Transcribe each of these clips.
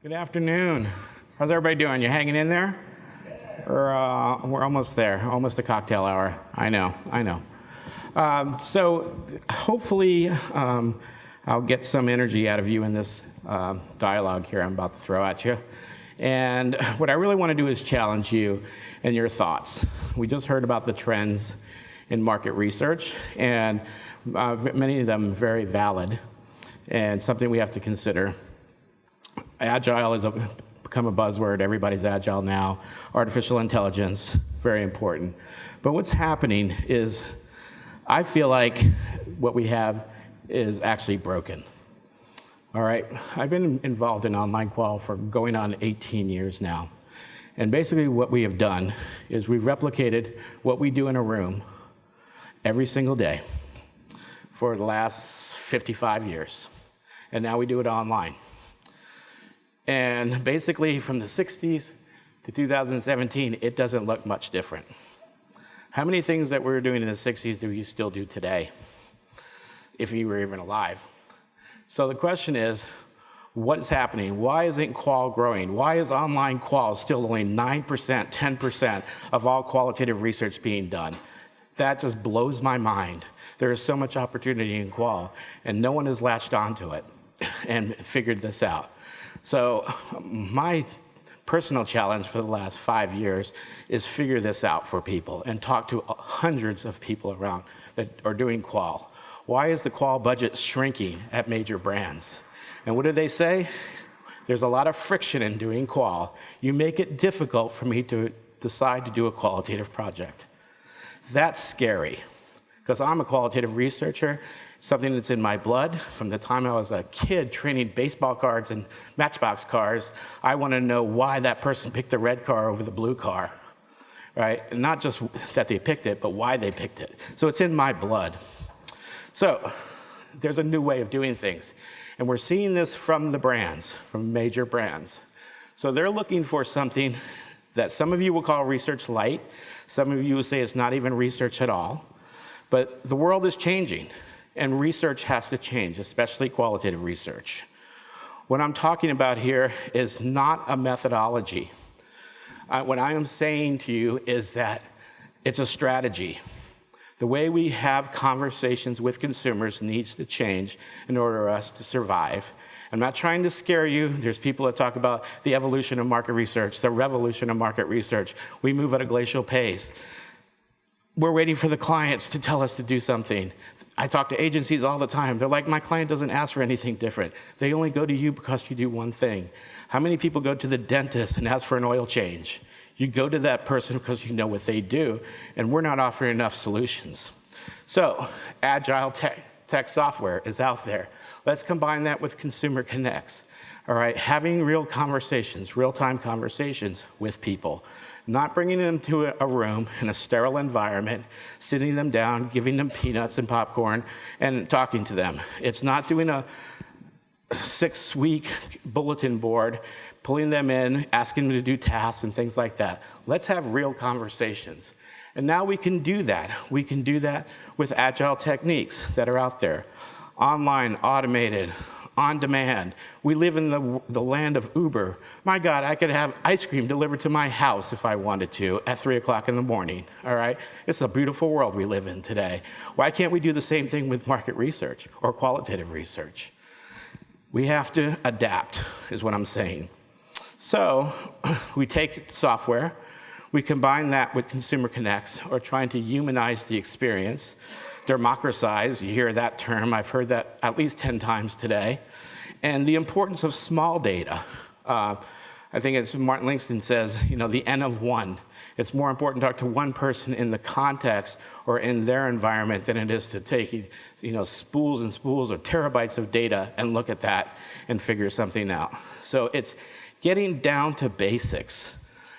Good afternoon. How's everybody doing? You hanging in there? We're almost there, almost a cocktail hour. I know. So hopefully I'll get some energy out of you in this dialogue here I'm about to throw at you. And what I really want to do is challenge you and your thoughts. We just heard about the trends in market research, and many of them very valid and something we have to consider. Agile has become a buzzword. Everybody's agile now. Artificial intelligence, very important. But what's happening is I feel like what we have is actually broken. All right, I've been involved in online qual for going on 18 years now. And basically what we have done is we've replicated what we do in a room every single day for the last 55 years. And now we do it online. And basically from the 60s to 2017, it doesn't look much different. How many things that we were doing in the 60s do you still do today, if you were even alive? So the question is, what is happening? Why isn't qual growing? Why is online qual still only 9%, 10% of all qualitative research being done? That just blows my mind. There is so much opportunity in qual, and no one has latched onto it and figured this out. So my personal challenge for the last 5 years is figure this out for people and talk to hundreds of people around that are doing qual. Why is the qual budget shrinking at major brands? And what do they say? There's a lot of friction in doing qual. You make it difficult for me to decide to do a qualitative project. That's scary, because I'm a qualitative researcher, something that's in my blood. From the time I was a kid training baseball cards and matchbox cars, I want to know why that person picked the red car over the blue car, right? And not just that they picked it, but why they picked it. So it's in my blood. So there's a new way of doing things. And we're seeing this from the brands, from major brands. So they're looking for something that some of you will call research light. Some of you will say it's not even research at all. But the world is changing. And research has to change, especially qualitative research. What I'm talking about here is not a methodology. What I am saying to you is that it's a strategy. The way we have conversations with consumers needs to change in order for us to survive. I'm not trying to scare you. There's people that talk about the evolution of market research, the revolution of market research. We move at a glacial pace. We're waiting for the clients to tell us to do something. I talk to agencies all the time. They're like, my client doesn't ask for anything different. They only go to you because you do one thing. How many people go to the dentist and ask for an oil change? You go to that person because you know what they do, and we're not offering enough solutions. So, Agile tech software is out there. Let's combine that with Consumer Connects. All right, having real conversations, real-time conversations with people. Not bringing them to a room in a sterile environment, sitting them down, giving them peanuts and popcorn, and talking to them. It's not doing a 6-week bulletin board, pulling them in, asking them to do tasks and things like that. Let's have real conversations. And now we can do that. We can do that with agile techniques that are out there. Online, automated, on demand. We live in the land of Uber. My God, I could have ice cream delivered to my house if I wanted to at 3 o'clock in the morning, all right? It's a beautiful world we live in today. Why can't we do the same thing with market research or qualitative research? We have to adapt, is what I'm saying. So we take software, we combine that with Consumer Connects, or trying to humanize the experience, democratize, you hear that term, I've heard that at least 10 times today. And the importance of small data. I think it's Martin Langston says, the N of one. It's more important to talk to one person in the context or in their environment than it is to take, spools and spools or terabytes of data and look at that and figure something out. So it's getting down to basics.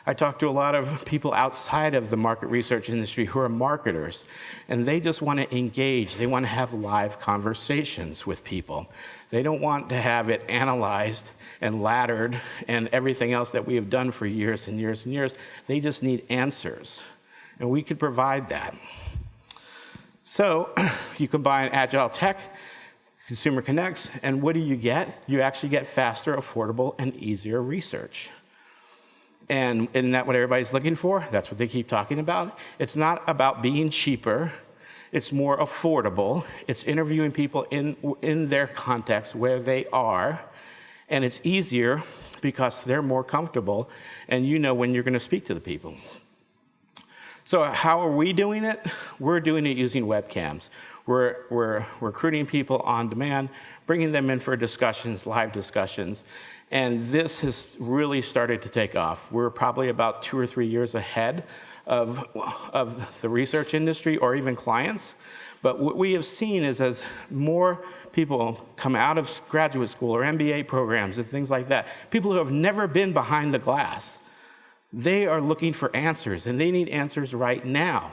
I talk to a lot of people outside of the market research industry who are marketers, and they just want to engage. They want to have live conversations with people. They don't want to have it analyzed and laddered and everything else that we have done for years and years and years. They just need answers, and we could provide that. So you combine agile tech, Consumer connects, and what do you get? You actually get faster, affordable, and easier research. And isn't that what everybody's looking for? That's what they keep talking about. It's not about being cheaper. It's more affordable. It's interviewing people in their context where they are. And it's easier because they're more comfortable and you know when you're going to speak to the people. So how are we doing it? We're doing it using webcams. We're recruiting people on demand, bringing them in for discussions, live discussions. And this has really started to take off. We're probably about 2 or 3 years ahead of the research industry or even clients. But what we have seen is as more people come out of graduate school or MBA programs and things like that, people who have never been behind the glass, they are looking for answers, and they need answers right now.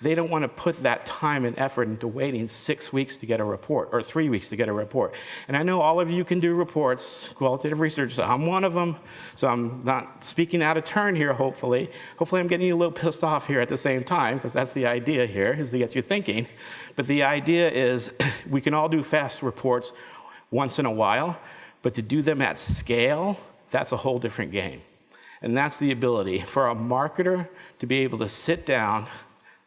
They don't want to put that time and effort into waiting 6 weeks to get a report or 3 weeks to get a report. And I know all of you can do reports, qualitative research, so I'm one of them. So I'm not speaking out of turn here, hopefully. Hopefully I'm getting you a little pissed off here at the same time, because that's the idea here, is to get you thinking. But the idea is we can all do fast reports once in a while, but to do them at scale, that's a whole different game. And that's the ability for a marketer to be able to sit down,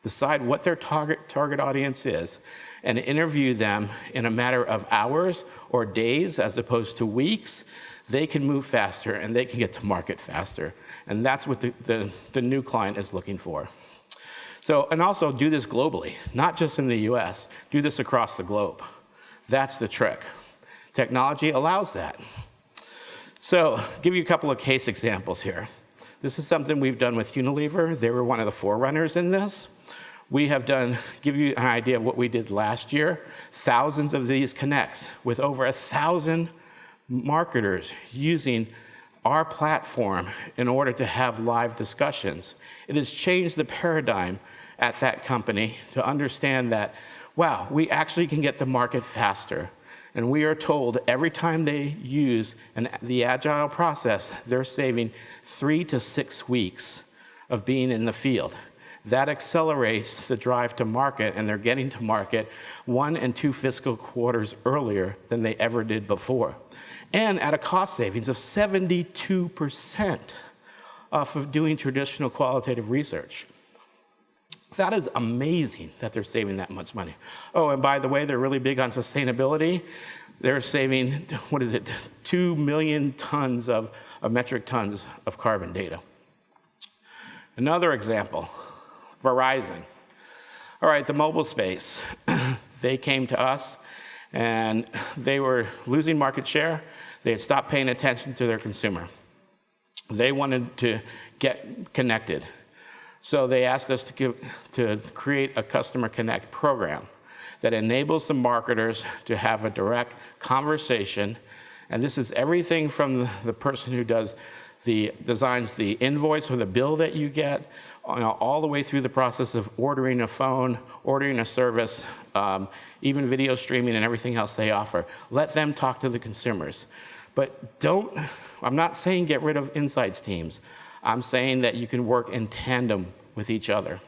decide what their target audience is, and interview them in a matter of hours or days as opposed to weeks. They can move faster and they can get to market faster. And that's what the new client is looking for. So, and also do this globally, not just in the US, do this across the globe. That's the trick. Technology allows that. So, give you a couple of case examples here. This is something we've done with Unilever. They were one of the forerunners in this. We have done, give you an idea of what we did last year, thousands of these connects with over 1,000 marketers using our platform in order to have live discussions. It has changed the paradigm at that company to understand that, wow, we actually can get to market faster. And we are told every time they use the Agile process, they're saving 3 to 6 weeks of being in the field. That accelerates the drive to market, and they're getting to market 1 and 2 fiscal quarters earlier than they ever did before. And at a cost savings of 72% off of doing traditional qualitative research. That is amazing that they're saving that much money. Oh, and by the way, they're really big on sustainability. They're saving, 2 million tons of metric tons of carbon data. Another example, Verizon. All right, the mobile space. They came to us and they were losing market share. They had stopped paying attention to their consumer. They wanted to get connected. So they asked us to create a Customer Connect program that enables the marketers to have a direct conversation. And this is everything from the person who designs the invoice or the bill that you get, all the way through the process of ordering a phone, ordering a service, even video streaming and everything else they offer. Let them talk to the consumers. But I'm not saying get rid of insights teams. I'm saying that you can work in tandem with each other.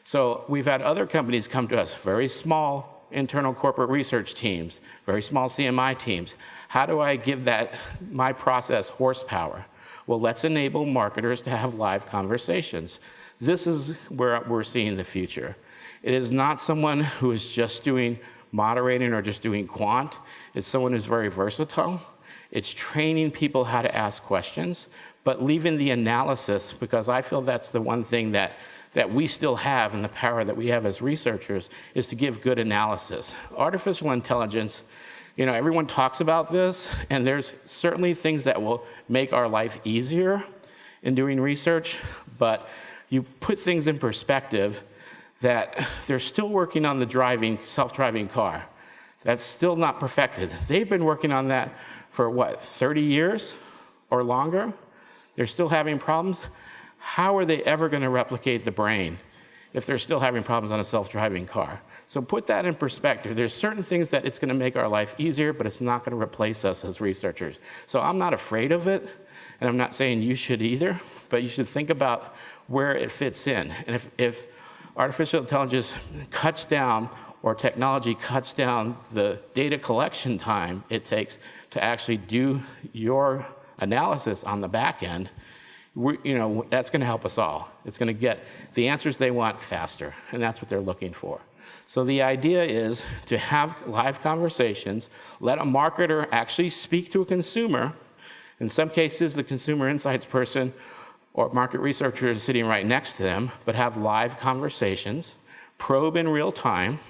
So we've had other companies come to us, very small internal corporate research teams, very small CMI teams. How do I give my process horsepower? Well, let's enable marketers to have live conversations. This is where we're seeing the future. It is not someone who is just doing moderating or just doing quant. It's someone who's very versatile. It's training people how to ask questions, but leaving the analysis, because I feel that's the one thing that we still have, and the power that we have as researchers, is to give good analysis. Artificial intelligence, everyone talks about this, and there's certainly things that will make our life easier in doing research, but you put things in perspective that they're still working on the self-driving car. That's still not perfected. They've been working on that for 30 years or longer? They're still having problems? How are they ever going to replicate the brain if they're still having problems on a self-driving car? So put that in perspective. There's certain things that it's going to make our life easier, but it's not going to replace us as researchers. So I'm not afraid of it, and I'm not saying you should either, but you should think about where it fits in. And if artificial intelligence cuts down or technology cuts down the data collection time it takes to actually do your analysis on the back end, that's going to help us all. It's going to get the answers they want faster, and that's what they're looking for. So the idea is to have live conversations, let a marketer actually speak to a consumer. In some cases, the consumer insights person or market researcher is sitting right next to them, but have live conversations, probe in real time,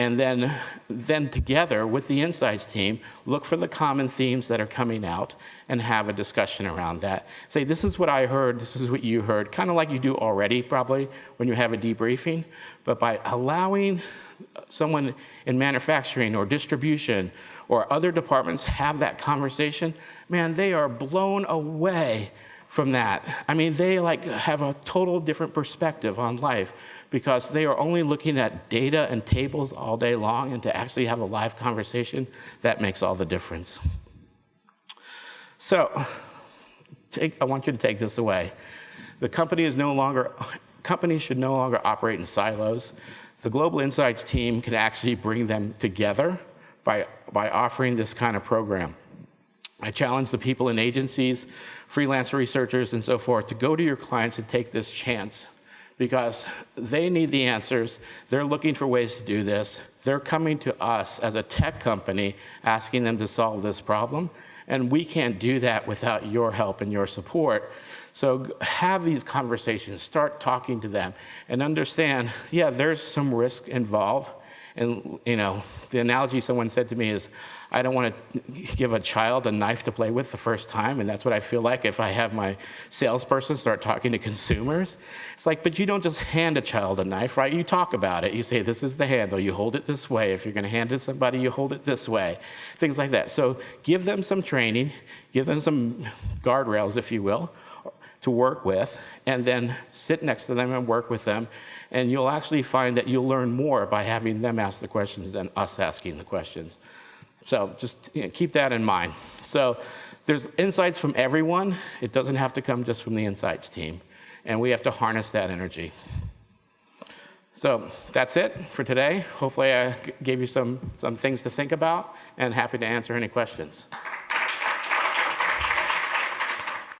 and then together with the insights team, look for the common themes that are coming out and have a discussion around that. Say, this is what I heard, this is what you heard, kind of like you do already probably when you have a debriefing, but by allowing someone in manufacturing or distribution or other departments have that conversation, man, they are blown away from that. I mean, they have a total different perspective on life because they are only looking at data and tables all day long, and to actually have a live conversation, that makes all the difference. So, I want you to take this away. The companies should no longer operate in silos. The Global Insights team can actually bring them together by offering this kind of program. I challenge the people in agencies, freelance researchers, and so forth to go to your clients and take this chance, because they need the answers. They're looking for ways to do this. They're coming to us as a tech company asking them to solve this problem, and we can't do that without your help and your support. So have these conversations, start talking to them, and understand, yeah, there's some risk involved. And the analogy someone said to me is, I don't want to give a child a knife to play with the first time, and that's what I feel like if I have my salesperson start talking to consumers. It's like, but you don't just hand a child a knife, right? You talk about it. You say, this is the handle. You hold it this way. If you're going to hand it to somebody, you hold it this way. Things like that. So give them some training, give them some guardrails, if you will, to work with, and then sit next to them and work with them. And you'll actually find that you'll learn more by having them ask the questions than us asking the questions. So just keep that in mind. So there's insights from everyone. It doesn't have to come just from the insights team. And we have to harness that energy. So that's it for today. Hopefully I gave you some things to think about, and happy to answer any questions.